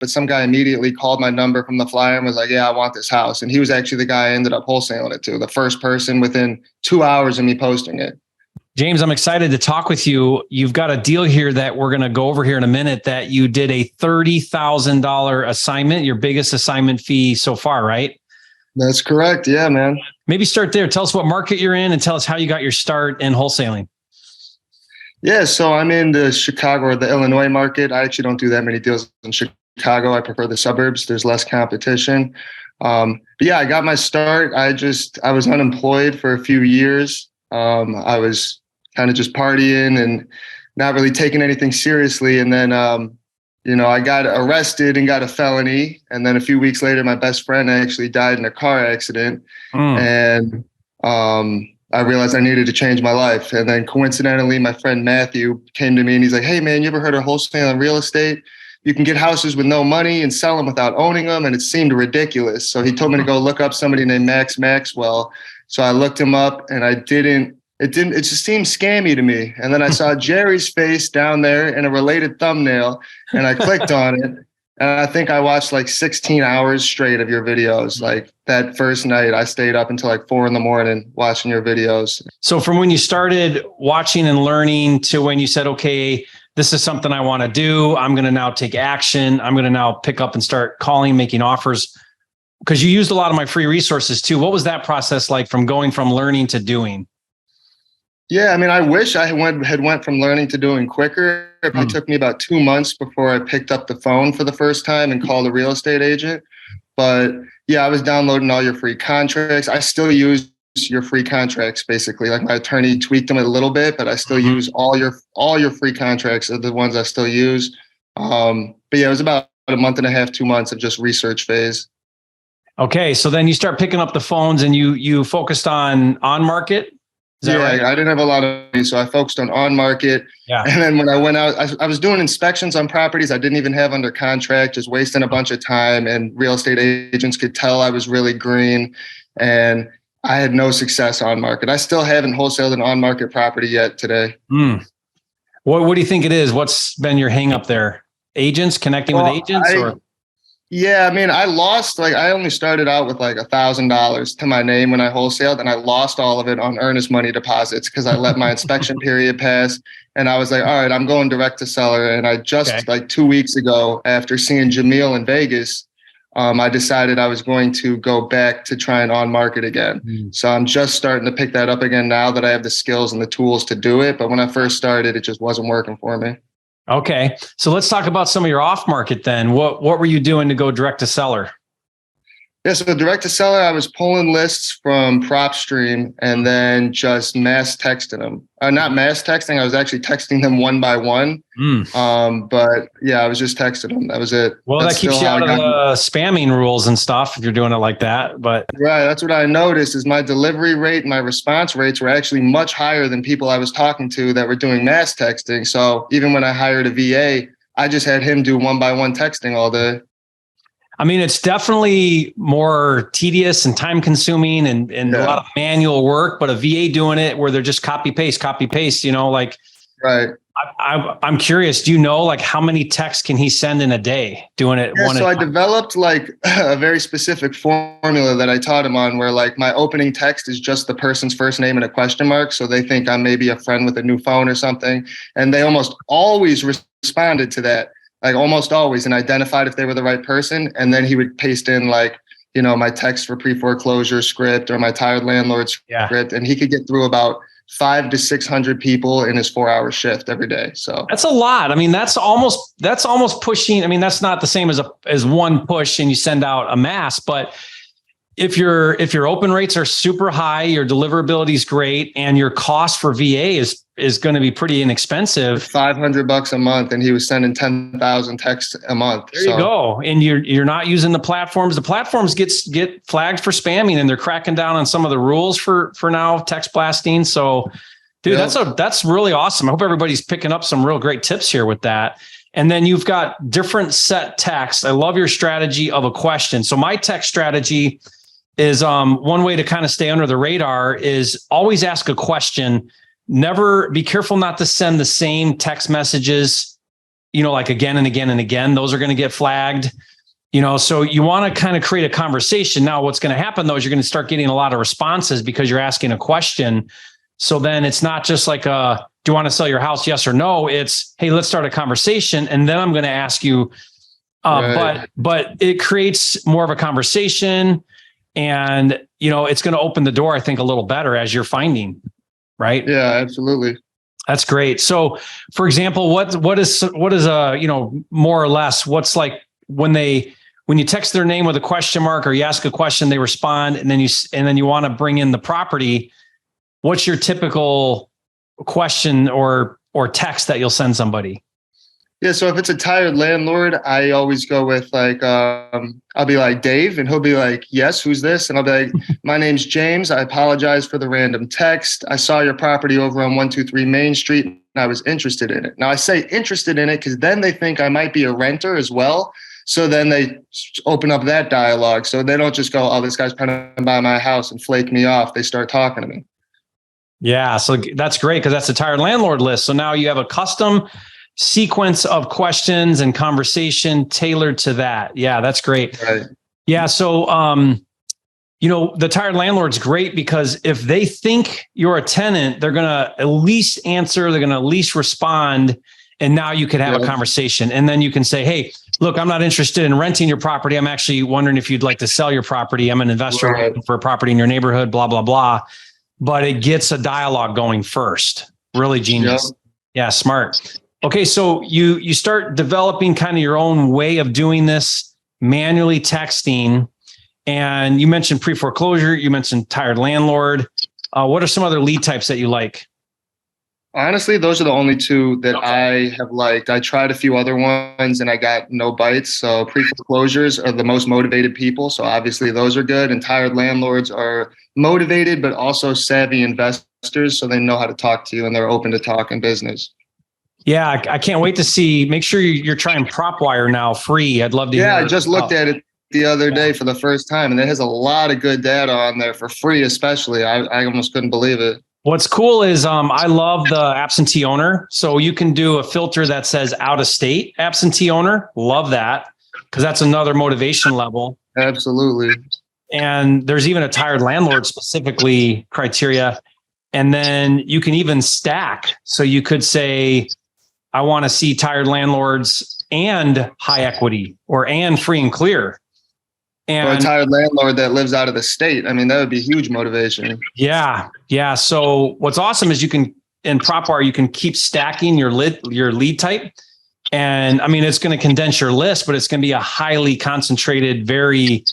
but some guy immediately called my number from the flyer and was like, yeah, I want this house. And he was actually the guy I ended up wholesaling it to, the first person within 2 hours of me posting it. James, I'm excited to talk with you. You've got a deal here that we're going to go over here in a minute, that you did a $30,000 assignment, your biggest assignment fee so far, right? That's correct. Yeah, man. Maybe start there. Tell us what market you're in and tell us how you got your start in wholesaling. Yeah, so I'm in the Chicago or the Illinois market. I actually don't do that many deals in Chicago. I prefer the suburbs. There's less competition. But yeah, I got my start. I was unemployed for a few years. I was kind of just partying and not really taking anything seriously. And then, I got arrested and got a felony. And then a few weeks later, my best friend actually died in a car accident. And I realized I needed to change my life. And then coincidentally, my friend Matthew came to me and he's like, hey, man, you ever heard of wholesaling real estate? You can get houses with no money and sell them without owning them. And it seemed ridiculous. So he told me to go look up somebody named Max Maxwell. So I looked him up and it just seemed scammy to me. And then I saw Jerry's face down there in a related thumbnail and I clicked on it. And I think I watched like 16 hours straight of your videos. Like that first night, I stayed up until like 4 a.m. watching your videos. So from when you started watching and learning to when you said, okay, this is something I want to do, I'm going to now take action. I'm going to now pick up and start calling, making offers. Because you used a lot of my free resources too. What was that process like from going from learning to doing? Yeah, I mean, I wish I had went from learning to doing quicker. It probably took me about 2 months before I picked up the phone for the first time and called a real estate agent. But yeah, I was downloading all your free contracts. I still use your free contracts, basically. Like my attorney tweaked them a little bit, but I still use all your free contracts are the ones I still use. But yeah, it was about a month and a half, 2 months of just research phase. Okay, so then you start picking up the phones and you focused on market. Yeah, right? I didn't have a lot of money, so I focused on market. Yeah. And then when I went out, I was doing inspections on properties I didn't even have under contract, just wasting a bunch of time. And real estate agents could tell I was really green, and I had no success on market. I still haven't wholesaled an on market property yet today. What do you think it is? What's been your hang up there? Agents, connecting with agents? Yeah, I mean, I only started out with like $1,000 to my name when I wholesaled, and I lost all of it on earnest money deposits because I let my inspection period pass. And I was like, all right, I'm going direct to seller. And I just like 2 weeks ago, after seeing Jamil in Vegas, I decided I was going to go back to trying on market again. So I'm just starting to pick that up again now that I have the skills and the tools to do it. But when I first started, it just wasn't working for me. Okay. So let's talk about some of your off market then. What were you doing to go direct to seller? Yeah, so direct to seller, I was pulling lists from PropStream and then just mass texting them. Not mass texting, I was actually texting them one by one. But yeah, I was just texting them. That was it. Well, that keeps you out of the spamming rules and stuff if you're doing it like that. But right, that's what I noticed is my delivery rate, my response rates were actually much higher than people I was talking to that were doing mass texting. So even when I hired a VA, I just had him do one by one texting all day. I mean, it's definitely more tedious and time consuming and a lot of manual work, but a VA doing it where they're just copy paste, like, right. I'm curious, do you know like how many texts can he send in a day doing it? So I developed like a very specific formula that I taught him on where like my opening text is just the person's first name and a question mark. So they think I'm maybe a friend with a new phone or something. And they almost always responded to that. Like almost always, and identified if they were the right person. And then he would paste in like, my text for pre-foreclosure script or my tired landlord script. And he could get through about 500 to 600 people in his 4-hour shift every day. So that's a lot. I mean, that's almost pushing. I mean, that's not the same as one push and you send out a mass, but if your open rates are super high, your deliverability is great, and your cost for VA is going to be pretty inexpensive. $500 a month, and he was sending 10,000 texts a month. There you go. And you're not using the platforms. The platforms get flagged for spamming, and they're cracking down on some of the rules for now text blasting. So, dude, that's really awesome. I hope everybody's picking up some real great tips here with that. And then you've got different set text. I love your strategy of a question. So my text strategy is one way to kind of stay under the radar is always ask a question. Never be careful not to send the same text messages like again and again and again, those are going to get flagged. So you want to kind of create a conversation. Now, what's going to happen though, is you're going to start getting a lot of responses because you're asking a question. So then it's not just like, do you want to sell your house? Yes or no. It's, hey, let's start a conversation. And then I'm going to ask you, right. but it creates more of a conversation, and, it's going to open the door, I think, a little better as you're finding. Right. Yeah, absolutely. That's great. So for example, what is more or less what's like when you text their name with a question mark, or you ask a question, they respond, and then you want to bring in the property. What's your typical question or text that you'll send somebody? Yeah. So if it's a tired landlord, I always go with like, I'll be like, Dave, and he'll be like, yes, who's this? And I'll be like, my name's James. I apologize for the random text. I saw your property over on 123 Main Street, and I was interested in it. Now I say interested in it because then they think I might be a renter as well. So then they open up that dialogue. So they don't just go, oh, this guy's trying to buy my house, and flake me off. They start talking to me. Yeah. So that's great, because that's a tired landlord list. So now you have a custom sequence of questions and conversation tailored to that. Yeah, that's great. Right. Yeah. So, the tired landlord's great because if they think you're a tenant, they're going to at least answer, they're going to at least respond. And now you could have a conversation, and then you can say, hey, look, I'm not interested in renting your property. I'm actually wondering if you'd like to sell your property. I'm an investor looking for a property in your neighborhood, blah, blah, blah. But it gets a dialogue going first. Really genius. Yep. Yeah. Smart. Okay. So you start developing kind of your own way of doing this, manually texting. And you mentioned pre-foreclosure. You mentioned tired landlord. What are some other lead types that you like? Honestly, those are the only two that I have liked. I tried a few other ones and I got no bites. So pre-foreclosures are the most motivated people. So obviously those are good. And tired landlords are motivated, but also savvy investors. So they know how to talk to you and they're open to talking business. Yeah, I can't wait to see. Make sure you're trying PropWire now free. I'd love to hear. Yeah, I just looked at it the other day for the first time, and it has a lot of good data on there for free, especially. I almost couldn't believe it. What's cool is I love the absentee owner. So you can do a filter that says out of state absentee owner. Love that, because that's another motivation level. Absolutely. And there's even a tired landlord specifically criteria. And then you can even stack. So you could say, I want to see tired landlords and high equity, and free and clear. And or a tired landlord that lives out of the state. I mean, that would be huge motivation. Yeah. Yeah. So what's awesome is in PropWire, you can keep stacking your lead type. And I mean, it's going to condense your list, but it's going to be a highly concentrated, very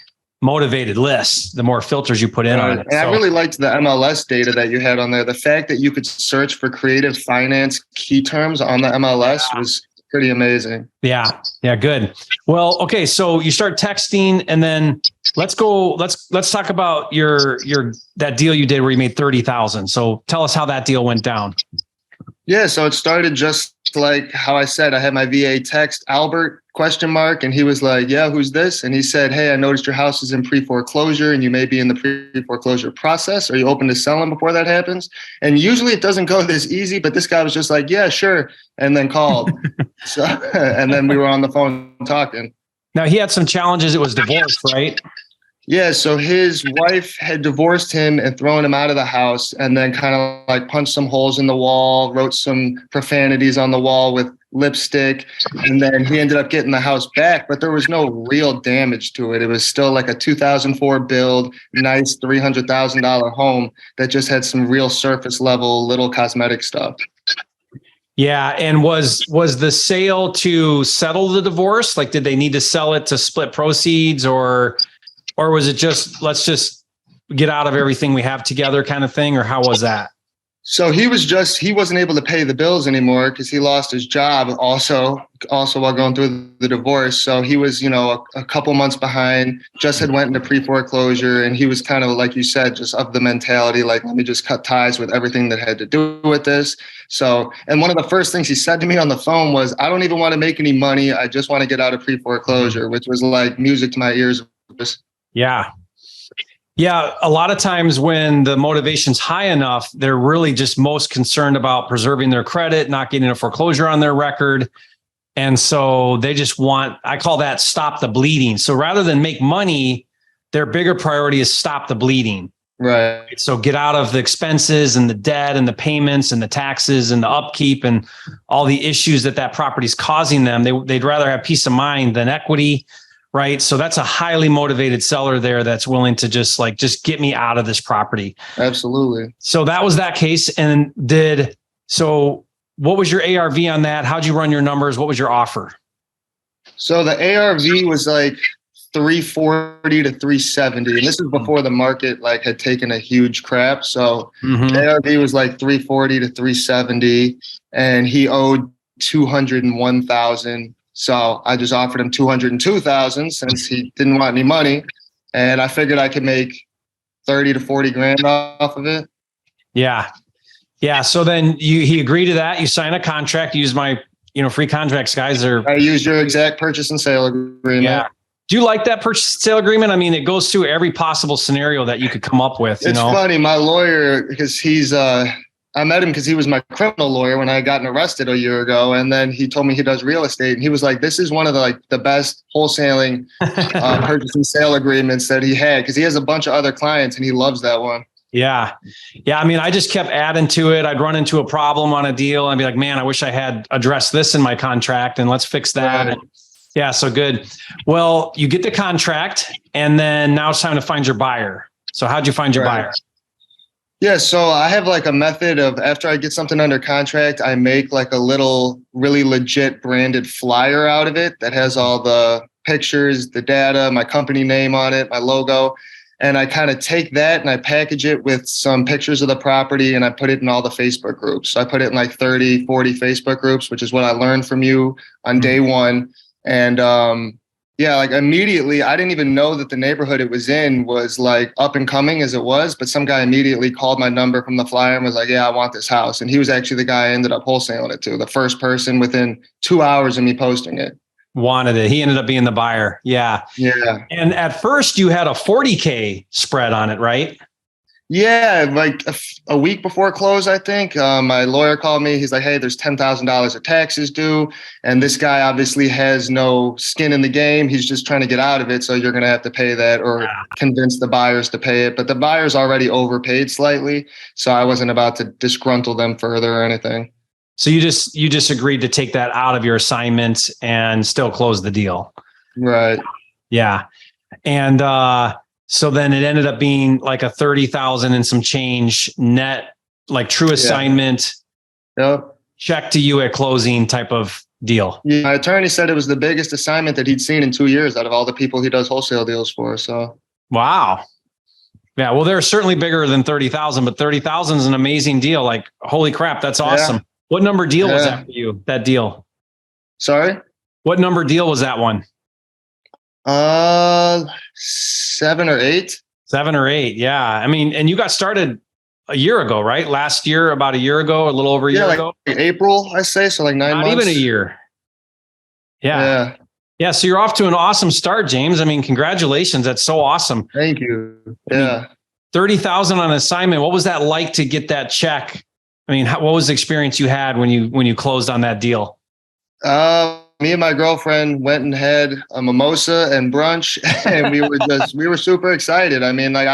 motivated list, the more filters you put in on it. And I really liked the MLS data that you had on there. The fact that you could search for creative finance key terms on the MLS was pretty amazing. Yeah. Yeah. Good. Well, okay. So you start texting, and then let's talk about that deal you did where you made 30,000. So tell us how that deal went down. Yeah. So it started just like how I said. I had my VA text Albert ? And he was like, yeah, who's this? And he said, hey, I noticed your house is in pre-foreclosure and you may be in the pre-foreclosure process. Are you open to selling before that happens? And usually it doesn't go this easy, but this guy was just like, yeah, sure. And then called. And then we were on the phone talking. Now he had some challenges. It was divorce, right? Yeah. So his wife had divorced him and thrown him out of the house, and then kind of like punched some holes in the wall, wrote some profanities on the wall with lipstick. And then he ended up getting the house back, but there was no real damage to it. It was still like a 2004 build, nice $300,000 home that just had some real surface level little cosmetic stuff. Yeah. And was the sale to settle the divorce? Like, did they need to sell it to split proceeds, or was it just, let's just get out of everything we have together kind of thing? Or how was that? So he wasn't able to pay the bills anymore because he lost his job also while going through the divorce. So he was, a couple months behind, just had went into pre-foreclosure, and he was kind of, like you said, just of the mentality, like, let me just cut ties with everything that had to do with this. So, and one of the first things he said to me on the phone was, I don't even want to make any money. I just want to get out of pre-foreclosure, which was like music to my ears. Yeah. Yeah. A lot of times when the motivation's high enough, they're really just most concerned about preserving their credit, not getting a foreclosure on their record. And so they just want, I call that stop the bleeding. So rather than make money, their bigger priority is stop the bleeding. Right. So get out of the expenses and the debt and the payments and the taxes and the upkeep and all the issues that property is causing them. They'd rather have peace of mind than equity. Right. So that's a highly motivated seller there that's willing to just get me out of this property. Absolutely. So that was that case. And so what was your ARV on that? How'd you run your numbers? What was your offer? So the ARV was like 340 to 370. And this is before the market like had taken a huge crap. So the ARV was like 340 to 370 and he owed 201,000. So I just offered him 202,000 since he didn't want any money. And I figured I could make 30 to 40 grand off of it. Yeah. Yeah. So then he agreed to that. You sign a contract, use my, free contracts, guys. I used your exact purchase and sale agreement. Yeah. Do you like that purchase and sale agreement? I mean, it goes through every possible scenario that you could come up with. It's funny. My lawyer, because I met him because he was my criminal lawyer when I got arrested a year ago. And then he told me he does real estate. And he was like, this is one of the best wholesaling purchase and sale agreements that he had, because he has a bunch of other clients and he loves that one. Yeah. Yeah. I mean, I just kept adding to it. I'd run into a problem on a deal. I'd be like, man, I wish I had addressed this in my contract and let's fix that. Right. Yeah. So good. Well, you get the contract and then now it's time to find your buyer. So how'd you find your buyer? Yeah. So I have like a method of, after I get something under contract, I make like a little really legit branded flyer out of it that has all the pictures, the data, my company name on it, my logo. And I kind of take that and I package it with some pictures of the property and I put it in all the Facebook groups. So I put it in like 30, 40 Facebook groups, which is what I learned from you on day one. And like immediately, I didn't even know that the neighborhood it was in was like up and coming as it was. But some guy immediately called my number from the flyer and was like, yeah, I want this house. And he was actually the guy I ended up wholesaling it to, the first person within 2 hours of me posting it. Wanted it. He ended up being the buyer. Yeah. Yeah. And at first you had a 40K spread on it, right? Yeah. Like a week before close, I think, my lawyer called me. He's like, hey, there's $10,000 of taxes due. And this guy obviously has no skin in the game. He's just trying to get out of it. So you're going to have to pay that or convince the buyers to pay it. But the buyers already overpaid slightly. So I wasn't about to disgruntle them further or anything. So you just agreed to take that out of your assignment and still close the deal. Right. Yeah. And so then it ended up being like a 30,000 and some change net, like true assignment. Yep. Check to you at closing type of deal. Yeah, my attorney said it was the biggest assignment that he'd seen in 2 years out of all the people he does wholesale deals for. So wow. Yeah. Well, they're certainly bigger than 30,000, but 30,000 is an amazing deal. Like, holy crap, that's awesome. Yeah. What number deal was that for you? That deal? Sorry? What number deal was that one? 7 or 8. 7 or 8. Yeah. I mean, and you got started a year ago, right? Last year, about a year ago, a little over a year ago. April, I say. So like 9 months. Not even a year. Yeah. Yeah. So you're off to an awesome start, James. I mean, congratulations. That's so awesome. Thank you. Yeah. 30,000 on assignment. What was that like to get that check? I mean, what was the experience you had when you closed on that deal? Me and my girlfriend went and had a mimosa and brunch, and we were super excited. I mean, like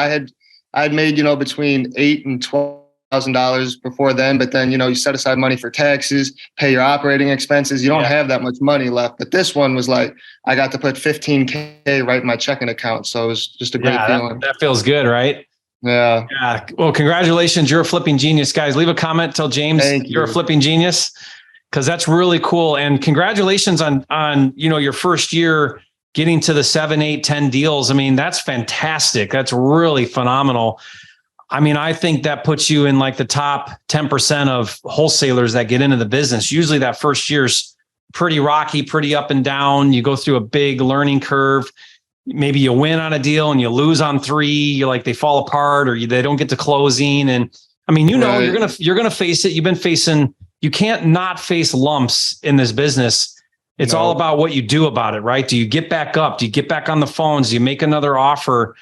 I'd made, between $8,000 and $12,000 before then, but then, you set aside money for taxes, pay your operating expenses. You don't have that much money left. But this one was like, I got to put $15K right in my checking account. So it was just a great feeling. That feels good, right? Yeah. Yeah. Well, congratulations. You're a flipping genius, guys. Leave a comment. Tell James you're a flipping genius, because that's really cool. And congratulations on your first year getting to the 7, 8, 10 deals. I mean, that's fantastic. That's really phenomenal. I mean, I think that puts you in like the top 10% of wholesalers that get into the business. Usually that first year's pretty rocky, pretty up and down. You go through a big learning curve. Maybe you win on a deal and you lose on 3. You're like, they fall apart or they don't get to closing. And I mean, right. you're going to face it. You've been facing, you can't not face lumps in this business. It's all about what you do about it, right? Do you get back up? Do you get back on the phones? Do you make another offer,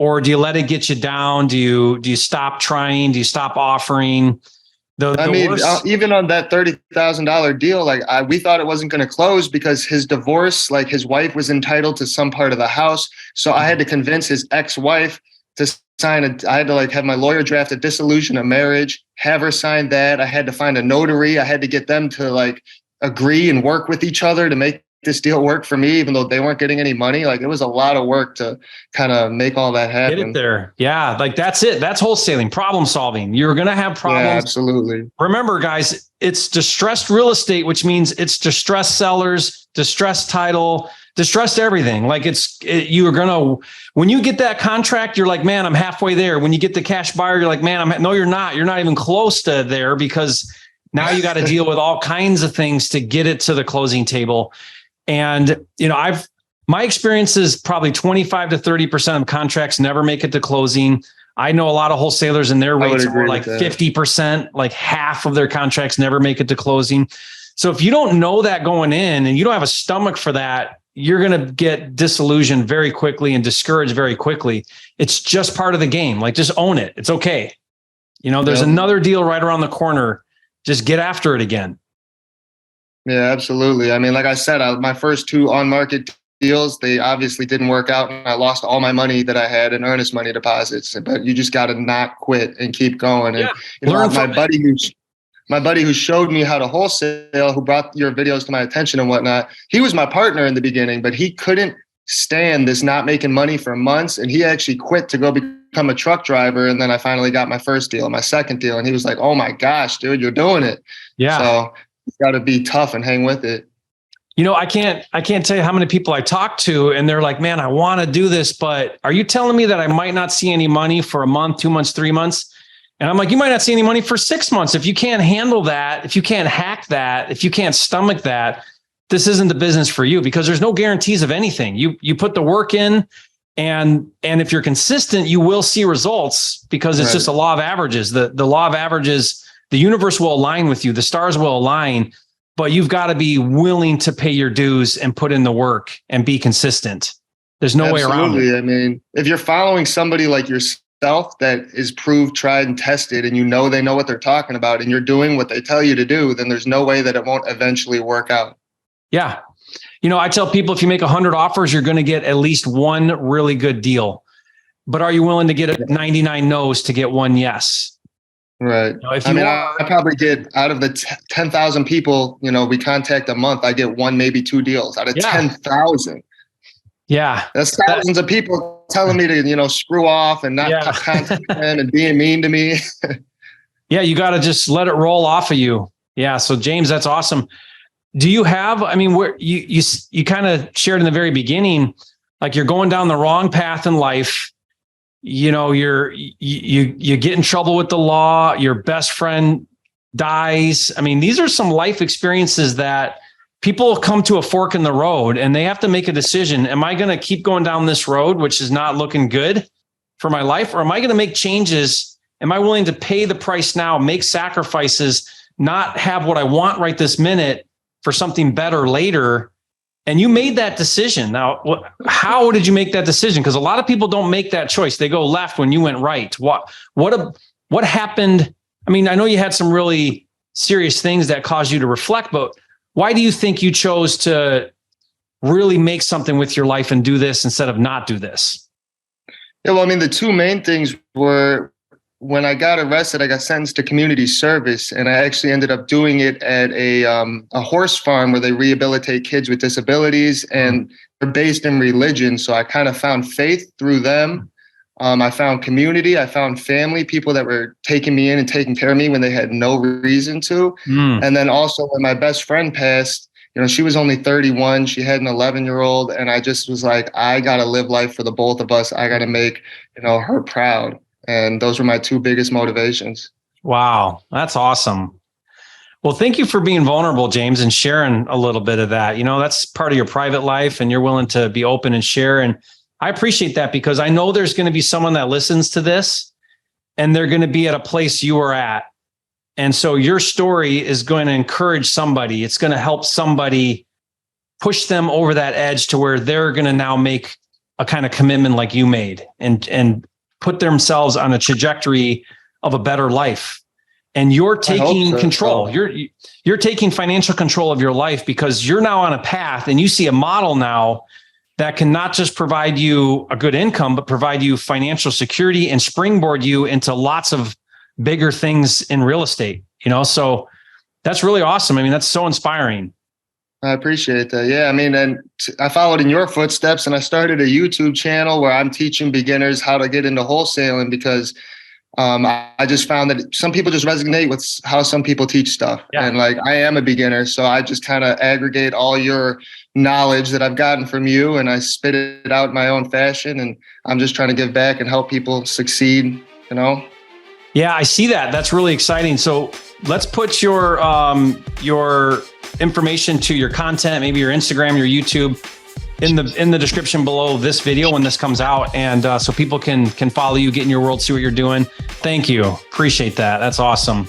or do you let it get you down? Do you stop trying? Do you stop offering? I mean, even on that $30,000 deal, like we thought it wasn't going to close because his divorce, like his wife was entitled to some part of the house. So I had to convince his ex-wife to sign I had to like have my lawyer draft a dissolution of marriage, have her sign that. I had to find a notary. I had to get them to like agree and work with each other to make this deal work for me, even though they weren't getting any money. Like it was a lot of work to kind of make all that happen. Get it there. Yeah. Like that's it. That's wholesaling, problem solving. You're going to have problems. Yeah, absolutely. Remember, guys, it's distressed real estate, which means it's distressed sellers, distressed title, distressed everything. Like you're going to, when you get that contract, you're like, man, I'm halfway there. When you get the cash buyer, you're like, man, no, you're not. You're not even close to there because now you got to deal with all kinds of things to get it to the closing table. And, my experience is probably 25 to 30% of contracts never make it to closing. I know a lot of wholesalers and their rates are like 50%, like half of their contracts never make it to closing. So if you don't know that going in and you don't have a stomach for that, you're going to get disillusioned very quickly and discouraged very quickly. It's just part of the game. Like just own it. It's okay. There's another deal right around the corner. Just get after it again. Yeah, absolutely. I mean, like I said, my first 2 on-market deals, they obviously didn't work out, and I lost all my money that I had in earnest money deposits. But you just got to not quit and keep going. And my buddy who showed me how to wholesale, who brought your videos to my attention and whatnot, he was my partner in the beginning, but he couldn't stand this not making money for months, and he actually quit to go become a truck driver. And then I finally got my first deal, my second deal, and he was like, "Oh my gosh, dude, you're doing it." Yeah. So got to be tough and hang with it. I can't tell you how many people I talk to and they're like, man, I want to do this, but are you telling me that I might not see any money for a month, 2 months, 3 months? And I'm like, you might not see any money for 6 months. If you can't handle that, if you can't hack that, if you can't stomach that, this isn't the business for you because there's no guarantees of anything. You put the work in and if you're consistent, you will see results because it's just a law of averages. The law of averages, the universe will align with you. The stars will align, but you've got to be willing to pay your dues and put in the work and be consistent. There's no way around it. I mean, if you're following somebody like yourself that is proved, tried, and tested, and they know what they're talking about, and you're doing what they tell you to do, then there's no way that it won't eventually work out. Yeah. I tell people if you make 100 offers, you're going to get at least one really good deal. But are you willing to get 99 no's to get one yes? Right. I probably get out of the 10,000 people, we contact a month, I get 1, maybe 2 deals out of 10,000. Yeah. That's thousands of people telling me to, screw off and not contact them and being mean to me. Yeah. You got to just let it roll off of you. Yeah. So James, that's awesome. Do you have, where you kind of shared in the very beginning, like you're going down the wrong path in life. You get in trouble with the law, your best friend dies. These are some life experiences that people come to a fork in the road and they have to make a decision. Am I going to keep going down this road, which is not looking good for my life? Or am I going to make changes? Am I willing to pay the price now, make sacrifices, not have what I want right this minute for something better later? And you made that decision. Now, how did you make that decision? Because a lot of people don't make that choice. They go left when you went right. What happened? I know you had some really serious things that caused you to reflect, but why do you think you chose to really make something with your life and do this instead of not do this? Yeah, well, the 2 main things were when I got arrested, I got sentenced to community service, and I actually ended up doing it at a horse farm where they rehabilitate kids with disabilities, and they're based in religion. So I kind of found faith through them. I found community. I found family, people that were taking me in and taking care of me when they had no reason to. And then also when my best friend passed, she was only 31. She had an 11-year-old, and I just was like, I got to live life for the both of us. I got to make, her proud. And those were my 2 biggest motivations. Wow. That's awesome. Well, thank you for being vulnerable, James, and sharing a little bit of that. That's part of your private life and you're willing to be open and share. And I appreciate that because I know there's going to be someone that listens to this and they're going to be at a place you are at. And so your story is going to encourage somebody. It's going to help somebody push them over that edge to where they're going to now make a kind of commitment like you made and put themselves on a trajectory of a better life. and you're taking so. control. You're taking financial control of your life because you're now on a path and you see a model now that can not just provide you a good income, but provide you financial security and springboard you into lots of bigger things in real estate, so that's really awesome. I mean, that's so inspiring. I appreciate that. Yeah. I mean, and I followed in your footsteps and I started a YouTube channel where I'm teaching beginners how to get into wholesaling because I just found that some people just resonate with how some people teach stuff. Yeah. And like, I am a beginner. So I just kind of aggregate all your knowledge that I've gotten from you and I spit it out in my own fashion. And I'm just trying to give back and help people succeed, Yeah, I see that. That's really exciting. So let's put your information to your content, maybe your Instagram, your YouTube in the description below this video when this comes out. And so people can follow you, get in your world, see what you're doing. Thank you. Appreciate that. That's awesome.